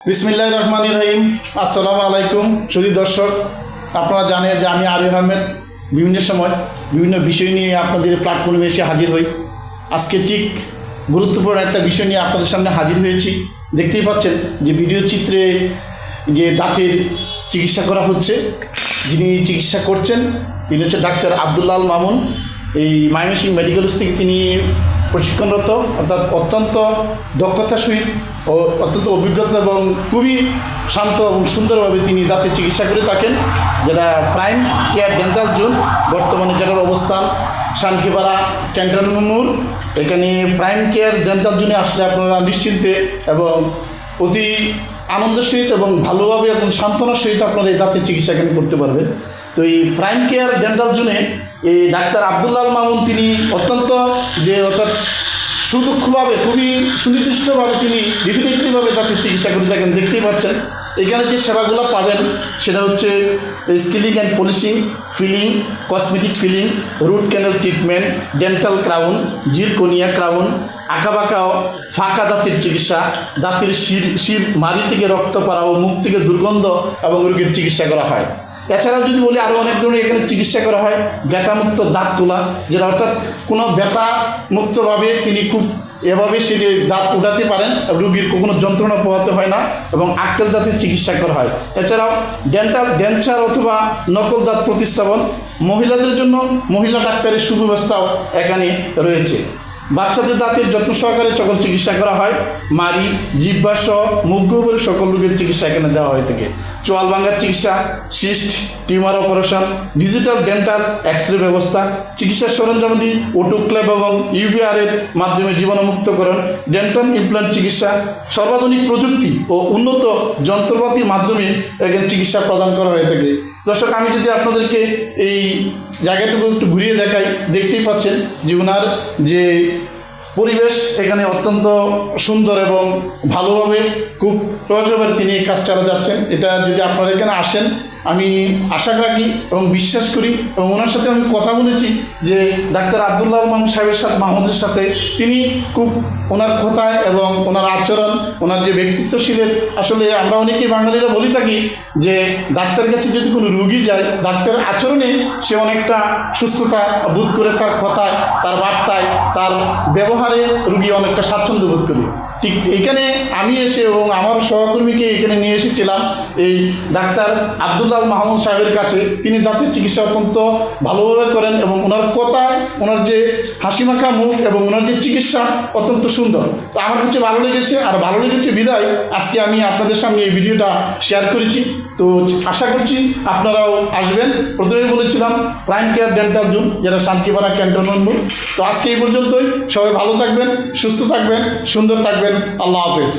বিসমিল্লাহির রহমানির রহিম। আসসালামু আলাইকুম সুধী দর্শক, আপনারা জানেন যে আমি আরিফ আহমেদ বিভিন্ন সময় বিভিন্ন বিষয় নিয়ে আপনাদের প্ল্যাটফর্মে এসে হাজির হই। আজকে ঠিক গুরুত্বপূর্ণ একটা বিষয় নিয়ে আপনাদের সামনে হাজির হয়েছি। দেখতেই পাচ্ছেন যে ভিডিও চিত্রে যে দাঁতের চিকিৎসা করা হচ্ছে, যিনি চিকিৎসা করছেন তিনি হচ্ছে ডাক্তার আব্দুল্লাহ আল মামুন। এই ময়মনসিংহ মেডিকেল থেকে তিনি প্রশিক্ষণরত, অর্থাৎ অত্যন্ত দক্ষতার সহিত ও অত্যন্ত অভিজ্ঞতা এবং খুবই শান্ত এবং সুন্দরভাবে তিনি দাঁতের চিকিৎসা করে থাকেন, যেটা প্রাইম কেয়ার ডেন্টাল জোন, বর্তমানে যেটার অবস্থান শান্তিপাড়া ক্যান্টনমেন্ট মোড়। এখানে প্রাইম কেয়ার ডেন্টাল জোনে আসলে আপনারা নিশ্চিন্তে এবং অতি আনন্দের সহিত এবং ভালোভাবে এবং সান্ত্বনার সহিত আপনারা এই দাঁতের চিকিৎসা এখানে করতে পারবেন। তো এই প্রাইম কেয়ার ডেন্টাল জোনে এই ডাক্তার আব্দুল্লাহ আল মামুন তিনি অত্যন্ত অর্থাৎ সুদক্ষভাবে খুবই সুনির্দিষ্টভাবে তিনি ডিফিনিটলিভাবে দাঁতের চিকিৎসা করে থাকেন। দেখতেই পাচ্ছেন এখানে যে সেবাগুলো পাবেন সেটা হচ্ছে scaling and polishing, filling, cosmetic filling, root canal treatment, dental crown, zirconia crown, আঁকাবাঁকা ফাঁকা দাঁতের চিকিৎসা, দাঁতের শির মাড়ি থেকে রক্ত পড়া ও মুখ থেকে দুর্গন্ধ এবং রোগের চিকিৎসা করা হয়। এছাড়াও যদি বলি আরও অনেক ধরনের এখানে চিকিৎসা করা হয়। ব্যথামুক্ত দাঁত তোলা, যেটা অর্থাৎ কোনো ব্যথামুক্তভাবে তিনি খুব এভাবে সে দাঁত উঠাতে পারেন, রুগীর কোনো যন্ত্রণা পোহাতে হয় না, এবং আক্কেল দাঁতের চিকিৎসা করা হয়। এছাড়াও ডেন্টাল অথবা নকল দাঁত প্রতিস্থাপন, মহিলাদের জন্য মহিলা ডাক্তারের সুব্যবস্থাও এখানে রয়েছে। বাচ্চাদের দাঁতের যত্ন সহকারে সকল চিকিৎসা করা হয়। মাড়ি, জিহ্বা সহ মুখ গহ্বরের সকল রোগের চিকিৎসা এখানে দেওয়া হয়ে থাকে। চোয়াল ভাঙার চিকিৎসা, cyst, tumour operation, digital dental X-ray ব্যবস্থা, চিকিৎসার সরঞ্জামাদি অটোক্লেভ এবং ইউভিআরের মাধ্যমে জীবাণুমুক্তকরণ, ডেন্টাল ইমপ্ল্যান্ট চিকিৎসা, সর্বাধুনিক প্রযুক্তি ও উন্নত যন্ত্রপাতির মাধ্যমে এখানে চিকিৎসা প্রদান করা হয়ে থাকে। দর্শক, আমি যদি আপনাদেরকে এই জায়গাটুকু একটু ঘুরিয়ে দেখাই, দেখতেই পাচ্ছেন যে ওনার যে পরিবেশ এখানে অত্যন্ত সুন্দর এবং ভালোভাবে খুব সহজভাবে তিনি এই কাজ চালা যাচ্ছেন। এটা যদি আপনারা এখানে আসেন, আমি আশা রাখি এবং বিশ্বাস করি, এবং ওনার সাথে আমি কথা বলেছি যে ডাক্তার আব্দুল্লাহ আল মামুন সাহেবের সাথে মাহমুদের সাথে তিনি খুব ওনার কথায় এবং ওনার আচরণ, ওনার যে ব্যক্তিত্বশীলের, আসলে আমরা অনেকেই বাঙালিরা বলি থাকি যে ডাক্তারের কাছে যদি কোনো রুগী যায়, ডাক্তারের আচরণে সে অনেকটা সুস্থতা বোধ করে, তার কথায়, তার বার্তায়, তার ব্যবহারে রুগী অনেকটা স্বাচ্ছন্দ্য বোধ করে। ঠিক এখানে আমি এসে এবং আমার সহকর্মীকে এখানে নিয়ে এসেছিলাম এই ডাক্তার আব্দুল্লাহ আল মামুন সাহেবের কাছে। তিনি দাঁতের চিকিৎসা অত্যন্ত ভালোভাবে করেন এবং ওনার কথায়, ওনার যে হাসিমাখা মুখ এবং ওনার যে চিকিৎসা অত্যন্ত সুন্দর। তো আমার কাছে ভালো লেগেছে, আর ভালো লেগেছে বিদায় আজকে আমি আপনাদের সামনে এই ভিডিওটা শেয়ার করেছি। তো আশা করছি আপনারাও আসবেন। প্রথমেই বলেছিলাম প্রাইম কেয়ার ডেন্টাল জোন, যেটা শান্তিপাড়া ক্যান্টনমেন্ট মোড়। তো আজকে এই পর্যন্তই। সবাই ভালো থাকবেন, সুস্থ থাকবেন, সুন্দর থাকবেন। আল্লাহ হাফেজ।